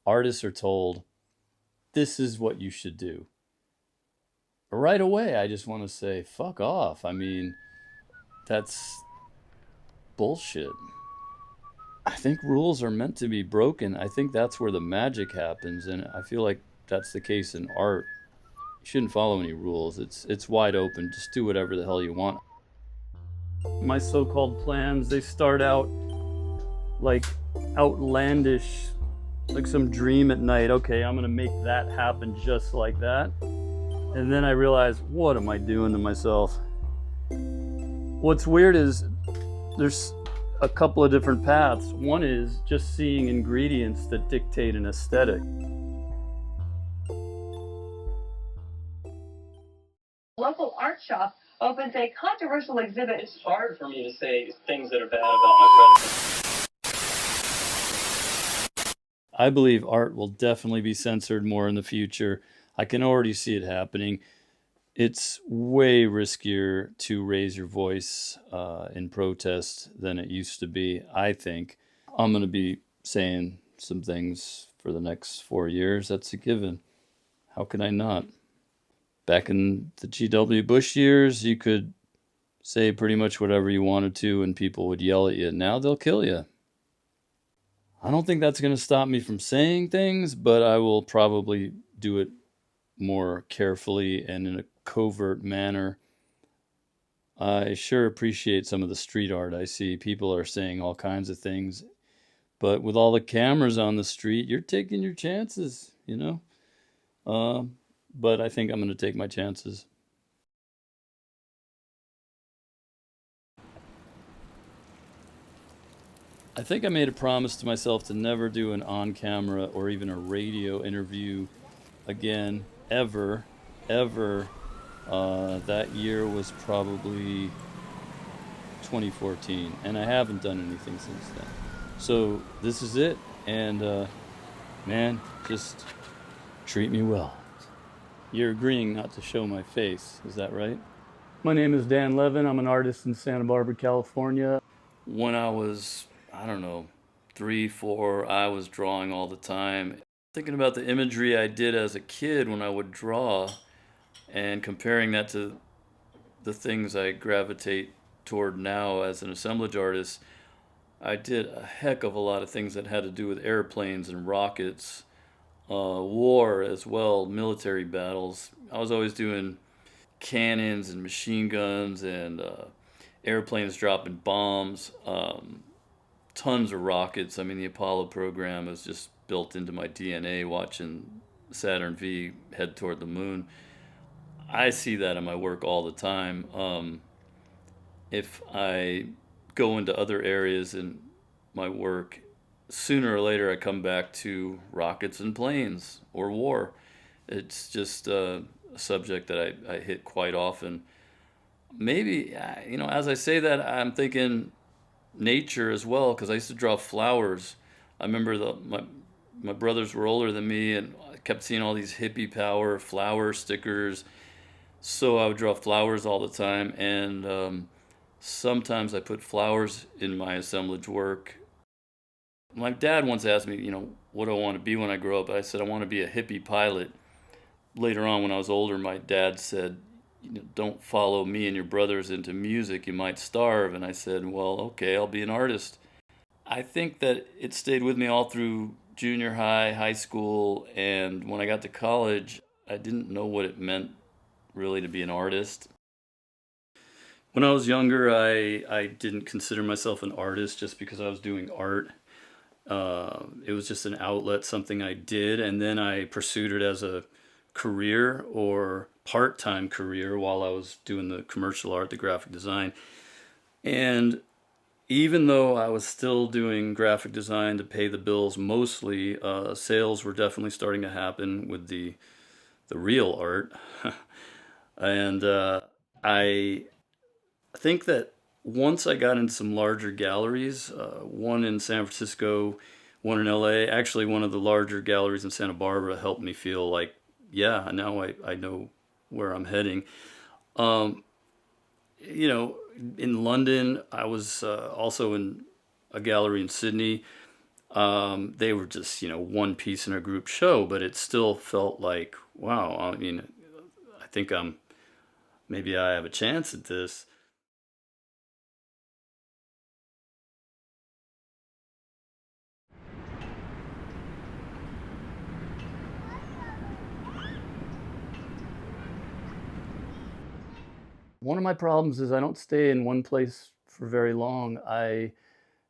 artists are told, this is what you should do. Right away, I just want to say, fuck off. I mean, that's bullshit. I think rules are meant to be broken. I think that's where the magic happens, and I feel like that's the case in art. You shouldn't follow any rules. It's wide open. Just do whatever the hell you want. My so-called plans, they start out like outlandish, like some dream at night. Okay, I'm gonna make that happen just like that. And then I realize, what am I doing to myself? What's weird is there's a couple of different paths. One is just seeing ingredients that dictate an aesthetic. Local art shop opens a controversial exhibit. It's hard for me to say things that are bad about my president. I believe art will definitely be censored more in the future. I can already see it happening. It's way riskier to raise your voice in protest than it used to be, I think. I'm going to be saying some things for the next 4 years. That's a given. How could I not? Back in the G.W. Bush years, you could say pretty much whatever you wanted to and people would yell at you. Now they'll kill you. I don't think that's going to stop me from saying things, but I will probably do it more carefully and in a covert manner. I sure appreciate some of the street art I see. People are saying all kinds of things, but with all the cameras on the street, you're taking your chances, you know? But I think I'm going to take my chances. I think I made a promise to myself to never do an on-camera or even a radio interview again, ever, ever. That year was probably 2014, and I haven't done anything since then. So this is it, and man, just treat me well. You're agreeing not to show my face, is that right? My name is Dan LeVin. I'm an artist in Santa Barbara, California. When I was, I don't know, 3, 4, I was drawing all the time. Thinking about the imagery I did as a kid when I would draw and comparing that to the things I gravitate toward now as an assemblage artist, I did a heck of a lot of things that had to do with airplanes and rockets, war as well, military battles. I was always doing cannons and machine guns and airplanes dropping bombs, tons of rockets. I mean, the Apollo program is just built into my DNA, watching Saturn V head toward the moon. I see that in my work all the time. If I go into other areas in my work, sooner or later I come back to rockets and planes or war. It's just a subject that I hit quite often. Maybe, as I say that, I'm thinking nature as well, because I used to draw flowers. I remember my brothers were older than me, and I kept seeing all these hippie power flower stickers. So I would draw flowers all the time, and sometimes I put flowers in my assemblage work. My dad once asked me, what do I want to be when I grow up? I said I want to be a hippie pilot. Later on, when I was older, my dad said, don't follow me and your brothers into music, you might starve. And I said, well, okay, I'll be an artist. I think that it stayed with me all through junior high, high school, and when I got to college, I didn't know what it meant really to be an artist. When I was younger, I didn't consider myself an artist just because I was doing art. It was just an outlet, something I did, and then I pursued it as a career or part-time career while I was doing the commercial art, the graphic design. And even though I was still doing graphic design to pay the bills mostly, sales were definitely starting to happen with the real art. And I think that once I got in some larger galleries, one in San Francisco, one in LA, actually one of the larger galleries in Santa Barbara helped me feel like, yeah, now I know where I'm heading. Um, in London, I was also in a gallery in Sydney. They were just, one piece in a group show, but it still felt like, wow, I mean, I think maybe I have a chance at this. One of my problems is I don't stay in one place for very long. I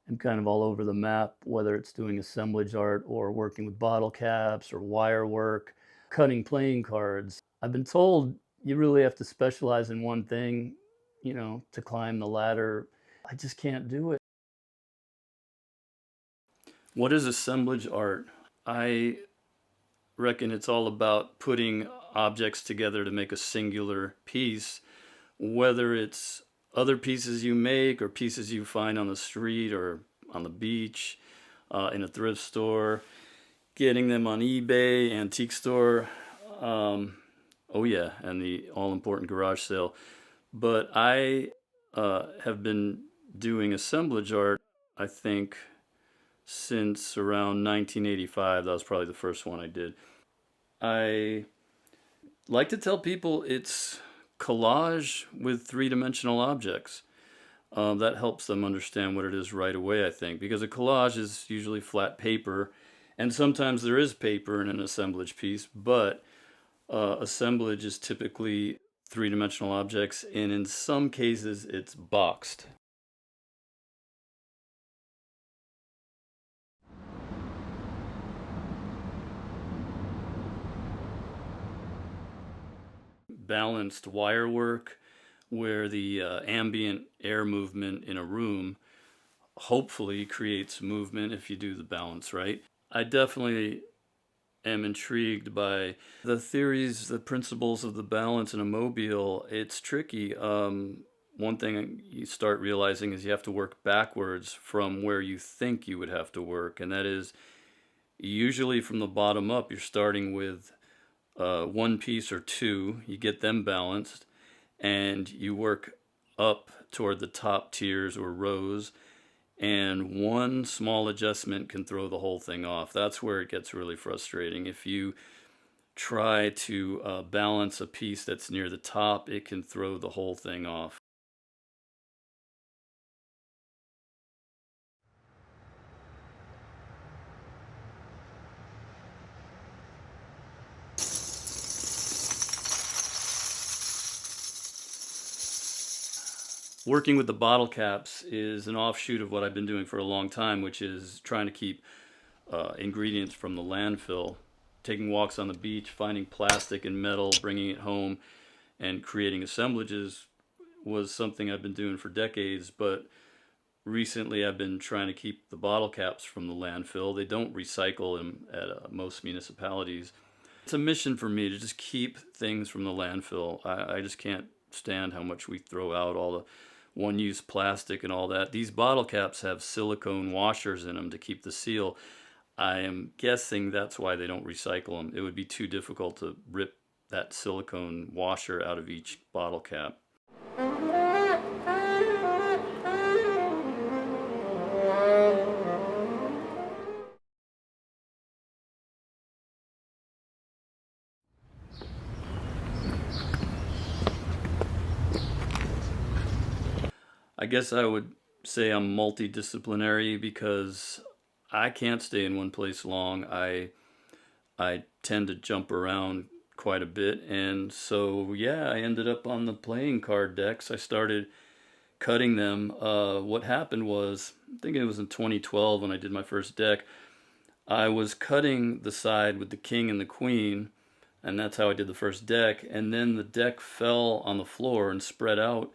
am kind of all over the map, whether it's doing assemblage art or working with bottle caps or wire work, cutting playing cards. I've been told you really have to specialize in one thing, to climb the ladder. I just can't do it. What is assemblage art? I reckon it's all about putting objects together to make a singular piece, whether it's other pieces you make or pieces you find on the street or on the beach, in a thrift store, getting them on eBay, antique store, oh yeah, and the all-important garage sale. But I have been doing assemblage art, I think, since around 1985. That was probably the first one I did. I like to tell people it's collage with three-dimensional objects. That helps them understand what it is right away, I think, because a collage is usually flat paper, and sometimes there is paper in an assemblage piece, but assemblage is typically three-dimensional objects, and in some cases it's boxed. Balanced wire work, where the ambient air movement in a room hopefully creates movement if you do the balance right. I definitely am intrigued by the theories, the principles of the balance in a mobile. It's tricky. One thing you start realizing is you have to work backwards from where you think you would have to work, and that is usually from the bottom up. You're starting with one piece or two, you get them balanced, and you work up toward the top tiers or rows, and one small adjustment can throw the whole thing off. That's where it gets really frustrating. If you try to balance a piece that's near the top, it can throw the whole thing off. Working with the bottle caps is an offshoot of what I've been doing for a long time, which is trying to keep ingredients from the landfill, taking walks on the beach, finding plastic and metal, bringing it home, and creating assemblages was something I've been doing for decades, but recently I've been trying to keep the bottle caps from the landfill. They don't recycle them at most municipalities. It's a mission for me to just keep things from the landfill. I just can't stand how much we throw out, all the one-use plastic and all that. These bottle caps have silicone washers in them to keep the seal. I am guessing that's why they don't recycle them. It would be too difficult to rip that silicone washer out of each bottle cap. I guess I would say I'm multidisciplinary because I can't stay in one place long. I tend to jump around quite a bit, and so yeah, I ended up on the playing card decks. I started cutting them. What happened was, I think it was in 2012 when I did my first deck. I was cutting the side with the king and the queen, and that's how I did the first deck. And then the deck fell on the floor and spread out,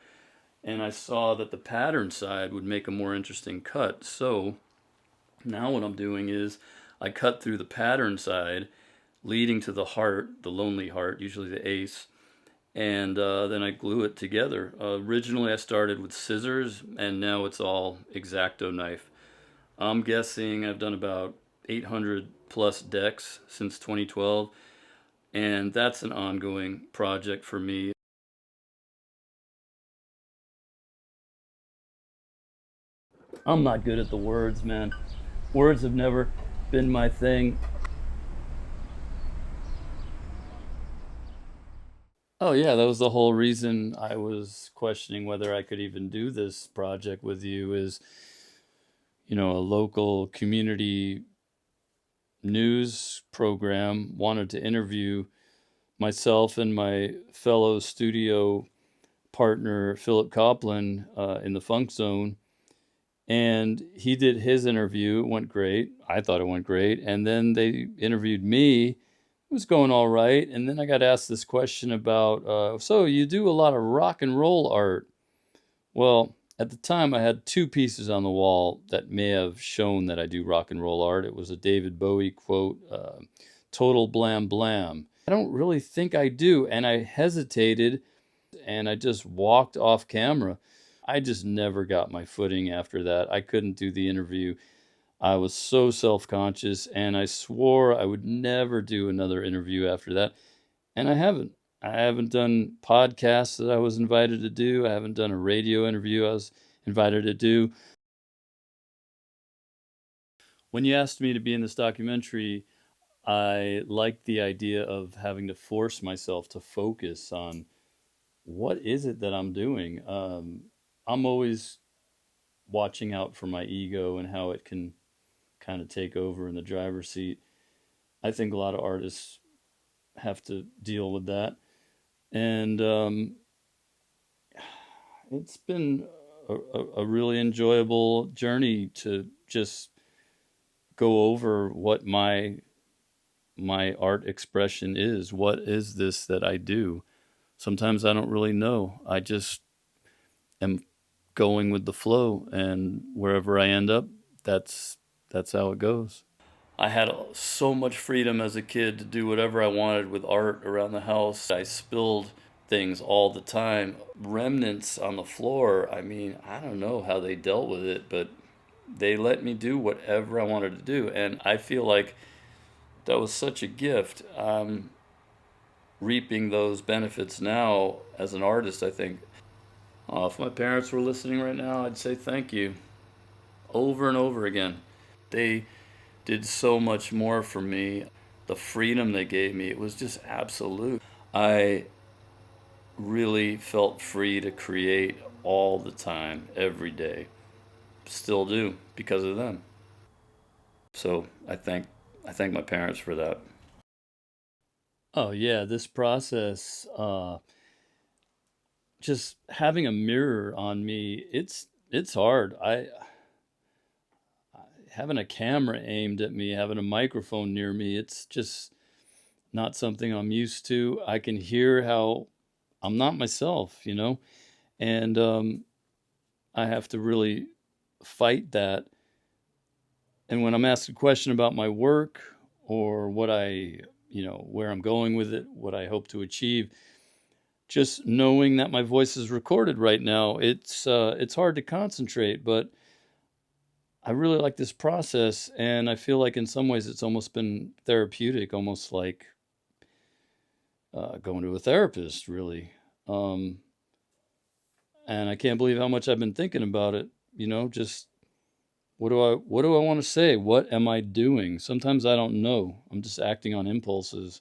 and I saw that the pattern side would make a more interesting cut. So now what I'm doing is I cut through the pattern side, leading to the heart, the lonely heart, usually the ace, and then I glue it together. Originally I started with scissors, and now it's all X-Acto knife. I'm guessing I've done about 800 plus decks since 2012, and that's an ongoing project for me. I'm not good at the words, man. Words have never been my thing. Oh yeah, that was the whole reason I was questioning whether I could even do this project with you is, a local community news program wanted to interview myself and my fellow studio partner Philip Coplin in the Funk Zone, and he did his interview. It went great. I thought it went great, and then they interviewed me. It was going all right, and then I got asked this question about, so you do a lot of rock and roll art. Well, at the time, I had two pieces on the wall that may have shown that I do rock and roll art. It was a David Bowie quote, "Total blam blam." I don't really think I do, and I hesitated, and I just walked off camera. I just never got my footing after that. I couldn't do the interview. I was so self-conscious, and I swore I would never do another interview after that, and I haven't. I haven't done podcasts that I was invited to do. I haven't done a radio interview I was invited to do. When you asked me to be in this documentary, I liked the idea of having to force myself to focus on what is it that I'm doing. I'm always watching out for my ego and how it can kind of take over in the driver's seat. I think a lot of artists have to deal with that. And it's been a really enjoyable journey to just go over what my art expression is. What is this that I do? Sometimes I don't really know. I just am going with the flow, and wherever I end up, that's how it goes. I had so much freedom as a kid to do whatever I wanted with art around the house. I spilled things all the time. Remnants on the floor. I mean, I don't know how they dealt with it, but they let me do whatever I wanted to do. And I feel like that was such a gift. I'm reaping those benefits now as an artist, I think. If my parents were listening right now, I'd say thank you over and over again. They did so much more for me. The freedom they gave me, it was just absolute. I really felt free to create all the time, every day. Still do because of them. So I thank my parents for that. Oh yeah, this process, just having a mirror on me, it's hard. Having a camera aimed at me, having a microphone near me, it's just not something I'm used to. I can hear how I'm not myself, and I have to really fight that. And when I'm asked a question about my work or where I'm going with it, what I hope to achieve, just knowing that my voice is recorded right now, it's hard to concentrate, but I really like this process, and I feel like in some ways it's almost been therapeutic, almost like going to a therapist, really. Um, and I can't believe how much I've been thinking about it. Just what do I want to say? What am I doing? Sometimes I don't know. I'm just acting on impulses.